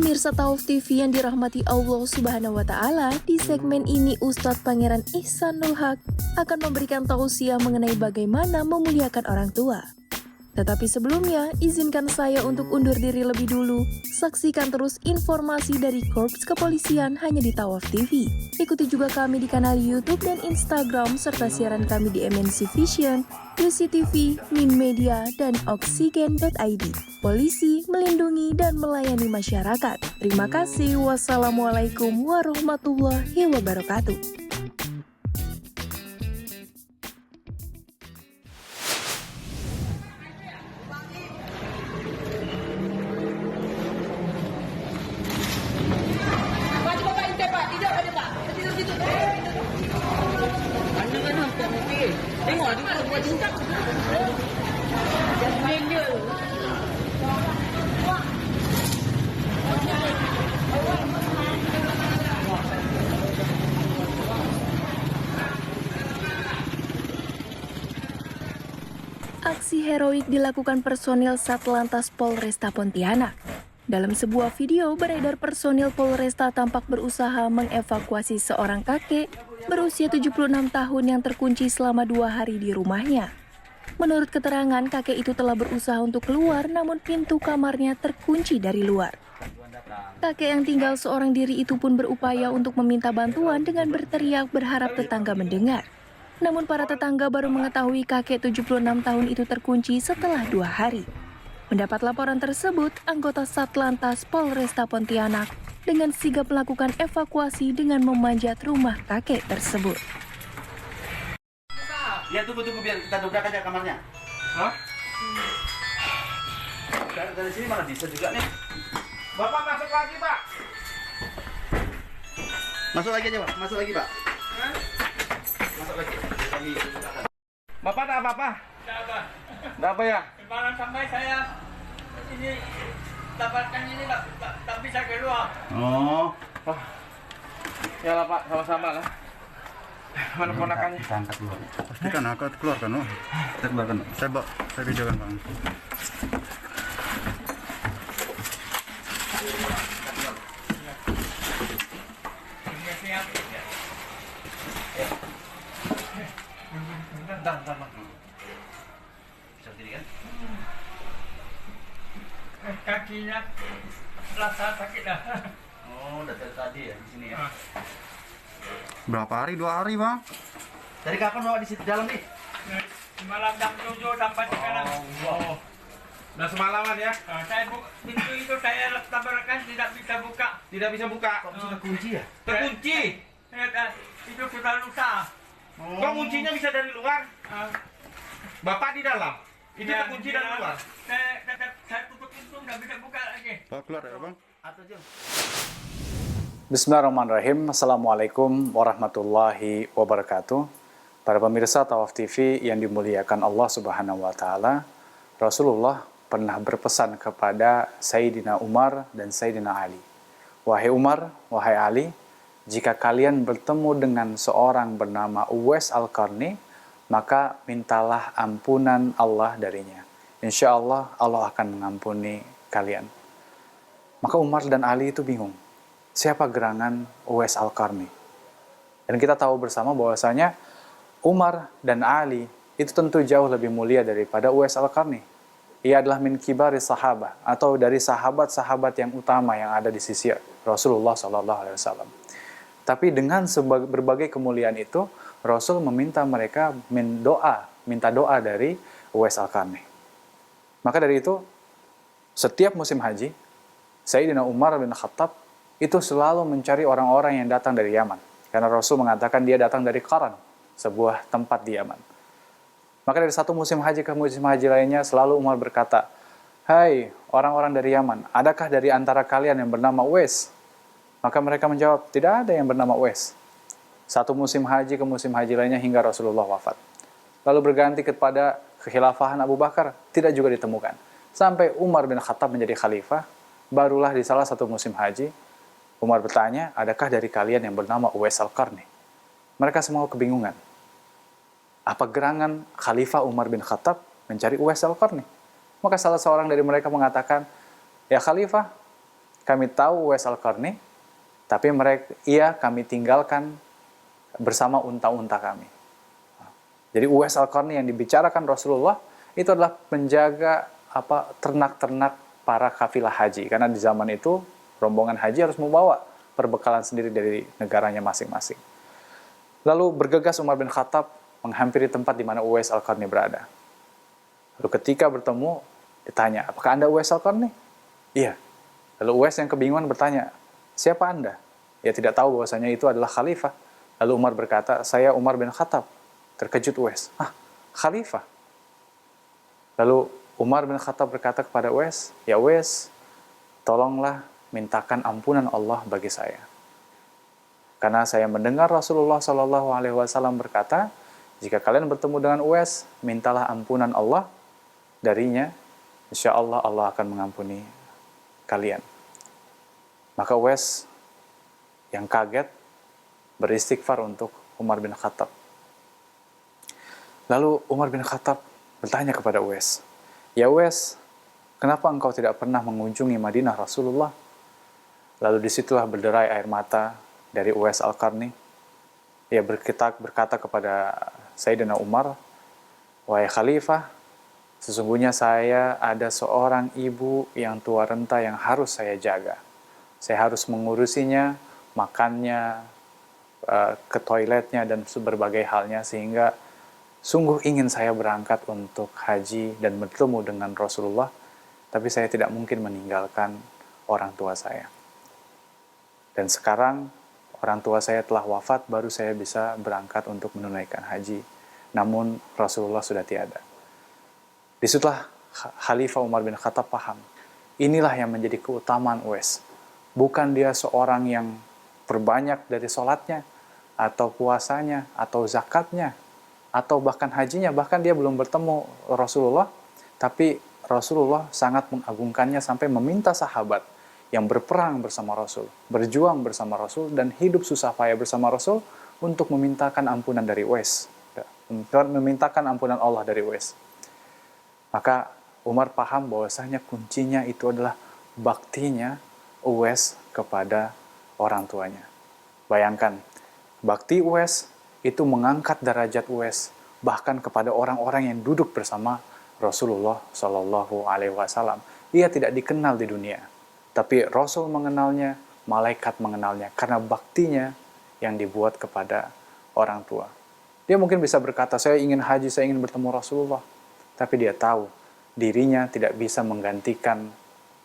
Pemirsa Tauf TV yang dirahmati Allah Subhanahu wa Ta'ala, di segmen ini Ustadz Pangeran Ihsanul Haq akan memberikan tausiah mengenai bagaimana memuliakan orang tua. Tetapi sebelumnya, izinkan saya untuk undur diri lebih dulu. Saksikan terus informasi dari Korps Kepolisian hanya di Tauf TV. Ikuti juga kami di kanal YouTube dan Instagram, serta siaran kami di MNC Vision, UCTV, Min Media, dan Oksigen.id. Polisi melindungi dan melayani masyarakat. Terima kasih. Wassalamualaikum warahmatullahi wabarakatuh. Aksi heroik dilakukan personil Satlantas Polresta Pontianak. Dalam sebuah video beredar, personil Polresta tampak berusaha mengevakuasi seorang kakek berusia 76 tahun yang terkunci selama 2 hari di rumahnya. Menurut keterangan, kakek itu telah berusaha untuk keluar, namun pintu kamarnya terkunci dari luar. Kakek yang tinggal seorang diri itu pun berupaya untuk meminta bantuan dengan berteriak berharap tetangga mendengar. Namun para tetangga baru mengetahui kakek 76 tahun itu terkunci setelah 2 hari. Mendapat laporan tersebut, anggota Satlantas Polresta Pontianak dengan sigap melakukan evakuasi dengan memanjat rumah kakek tersebut. Ya, tunggu biar kita dobrak aja kamarnya. Hah? Dari sini mana bisa juga nih. Bapak masuk lagi, Pak. Masuk lagi aja, Pak. Masuk lagi, Pak. Hah? Masuk lagi. Bapak tak apa-apa? Tidak apa. Tidak apa ya? Kemarin sampai saya ini dapatkan ini tak bisa keluar. Oh. Wah. Ya lah, Pak, sama-sama lah. Mana ponakannya? Kita angkat dulu. Pastikan aku keluarkan, oh. Kita keluarkan. Saya videokan, Bang. Bentar, Bang. Bisa berdiri kan? Kakinya rasa sakit dah. Oh, udah dari tadi ya di sini ya. Berapa hari? 2 hari, Bang? Dari kapan Bapak di situ dalam nih? Malam jam 7 sampai sekarang. Oh. Udah semalaman ya? Saya pintu itu saya tabrakan tidak bisa buka. Tidak bisa buka. Kok bisa terkunci ya? Terkunci. Itu sudah rusak. Oh. Kok kuncinya bisa dari luar? Bapak di dalam. Itu Ya, terkunci dari luar. Saya tutup pintu nggak bisa buka lagi. Pak, keluar ya, Bang? Atau jauh? Bismillahirrahmanirrahim. Assalamualaikum warahmatullahi wabarakatuh. Para pemirsa Tauf TV yang dimuliakan Allah Subhanahu wa Ta'ala, Rasulullah pernah berpesan kepada Sayyidina Umar dan Sayyidina Ali. Wahai Umar, wahai Ali, jika kalian bertemu dengan seorang bernama Uwais Al-Qarni, maka mintalah ampunan Allah darinya. Insya Allah, Allah akan mengampuni kalian. Maka Umar dan Ali itu bingung. Siapa gerangan Uwais Al-Qarni? Dan kita tahu bersama bahwasanya Umar dan Ali itu tentu jauh lebih mulia daripada Uwais Al-Qarni. Ia adalah min kibari sahabah, atau dari sahabat-sahabat yang utama yang ada di sisi Rasulullah SAW. Tapi dengan berbagai kemuliaan itu, Rasul meminta mereka minta doa dari Uwais Al-Qarni. Maka dari itu, setiap musim haji, Sayyidina Umar bin Khattab itu selalu mencari orang-orang yang datang dari Yaman. Karena Rasul mengatakan dia datang dari Qaran, sebuah tempat di Yaman. Maka dari satu musim haji ke musim haji lainnya, selalu Umar berkata, "Hai orang-orang dari Yaman, adakah dari antara kalian yang bernama Uwais?" Maka mereka menjawab, "Tidak ada yang bernama Uwais." Satu musim haji ke musim haji lainnya hingga Rasulullah wafat. Lalu berganti kepada kekhilafahan Abu Bakar, tidak juga ditemukan. Sampai Umar bin Khattab menjadi khalifah, barulah di salah satu musim haji, Umar bertanya, adakah dari kalian yang bernama Uwais Al-Qarni? Mereka semua kebingungan. Apa gerangan Khalifah Umar bin Khattab mencari Uwais Al-Qarni? Maka salah seorang dari mereka mengatakan, "Ya Khalifah, kami tahu Uwais Al-Qarni, tapi kami tinggalkan bersama unta-unta kami. Jadi Uwais Al-Qarni yang dibicarakan Rasulullah itu adalah penjaga ternak-ternak para kafilah haji. Karena di zaman itu rombongan haji harus membawa perbekalan sendiri dari negaranya masing-masing. Lalu bergegas Umar bin Khattab menghampiri tempat di mana Uwais Al-Qarni berada. Lalu ketika bertemu, ditanya, apakah Anda Uwais Al-Qarni? Iya. Lalu Uwais yang kebingungan bertanya, siapa Anda? Ia tidak tahu bahwasanya itu adalah khalifah. Lalu Umar berkata, saya Umar bin Khattab. Terkejut Uwais. Khalifah? Lalu Umar bin Khattab berkata kepada Uwais, ya Uwais, tolonglah mintakan ampunan Allah bagi saya. Karena saya mendengar Rasulullah SAW berkata, jika kalian bertemu dengan Uwais, mintalah ampunan Allah darinya, insya Allah Allah akan mengampuni kalian. Maka Uwais yang kaget beristighfar untuk Umar bin Khattab. Lalu Umar bin Khattab bertanya kepada Uwais, ya Uwais, kenapa engkau tidak pernah mengunjungi Madinah Rasulullah? Lalu disitulah berderai air mata dari Uwais Al-Qarni. Ia berkata kepada Sayyidina Umar, wahai Khalifah, sesungguhnya saya ada seorang ibu yang tua renta yang harus saya jaga. Saya harus mengurusinya, makannya, ke toiletnya, dan berbagai halnya, sehingga sungguh ingin saya berangkat untuk haji dan bertemu dengan Rasulullah, tapi saya tidak mungkin meninggalkan orang tua saya. Dan sekarang orang tua saya telah wafat, baru saya bisa berangkat untuk menunaikan haji. Namun Rasulullah sudah tiada. Disitulah Khalifah Umar bin Khattab paham. Inilah yang menjadi keutamaan Uwais. Bukan dia seorang yang perbanyak dari sholatnya, atau puasanya, atau zakatnya, atau bahkan hajinya. Bahkan dia belum bertemu Rasulullah, tapi Rasulullah sangat mengagungkannya sampai meminta sahabat yang berperang bersama Rasul, berjuang bersama Rasul, dan hidup susah payah bersama Rasul untuk memintakan ampunan dari Uwais. Memintakan ampunan Allah dari Uwais. Maka Umar paham bahwasanya kuncinya itu adalah baktinya Uwais kepada orang tuanya. Bayangkan, bakti Uwais itu mengangkat derajat Uwais bahkan kepada orang-orang yang duduk bersama Rasulullah Shallallahu Alaihi Wasallam. Ia tidak dikenal di dunia, tapi Rasul mengenalnya, malaikat mengenalnya karena baktinya yang dibuat kepada orang tua. Dia mungkin bisa berkata, saya ingin haji, saya ingin bertemu Rasulullah. Tapi dia tahu dirinya tidak bisa menggantikan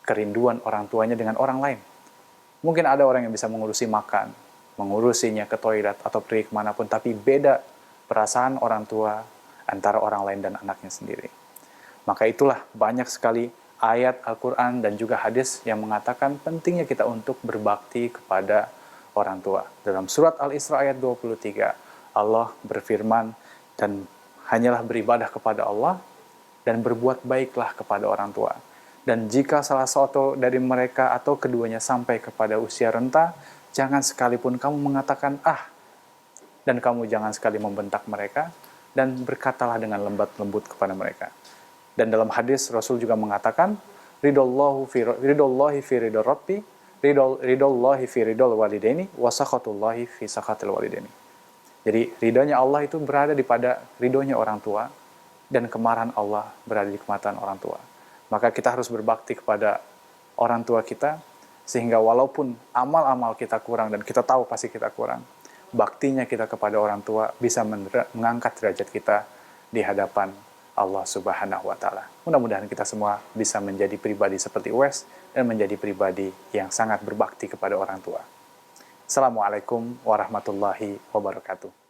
kerinduan orang tuanya dengan orang lain. Mungkin ada orang yang bisa mengurusi makan, mengurusinya ke toilet atau pergi kemanapun, tapi beda perasaan orang tua antara orang lain dan anaknya sendiri. Maka itulah banyak sekali ayat Al-Quran dan juga hadis yang mengatakan pentingnya kita untuk berbakti kepada orang tua. Dalam surat Al-Isra ayat 23, Allah berfirman, dan hanyalah beribadah kepada Allah dan berbuat baiklah kepada orang tua. Dan jika salah satu dari mereka atau keduanya sampai kepada usia renta, jangan sekalipun kamu mengatakan dan kamu jangan sekali membentak mereka, dan berkatalah dengan lembut kepada mereka. Dan dalam hadis Rasul juga mengatakan, ridallahi fi ridho rabbi, ridallahi fi ridhol walidaini, wa sakhatullahi fi sakhatil walidaini. Jadi ridhonya Allah itu berada di pada ridhonya orang tua, dan kemarahan Allah berada di kemarahan orang tua. Maka kita harus berbakti kepada orang tua kita, sehingga walaupun amal-amal kita kurang, dan kita tahu pasti kita kurang, baktinya kita kepada orang tua bisa mengangkat derajat kita di hadapan Allah Subhanahu wa Ta'ala. Mudah-mudahan kita semua bisa menjadi pribadi seperti Uwais dan menjadi pribadi yang sangat berbakti kepada orang tua. Assalamualaikum warahmatullahi wabarakatuh.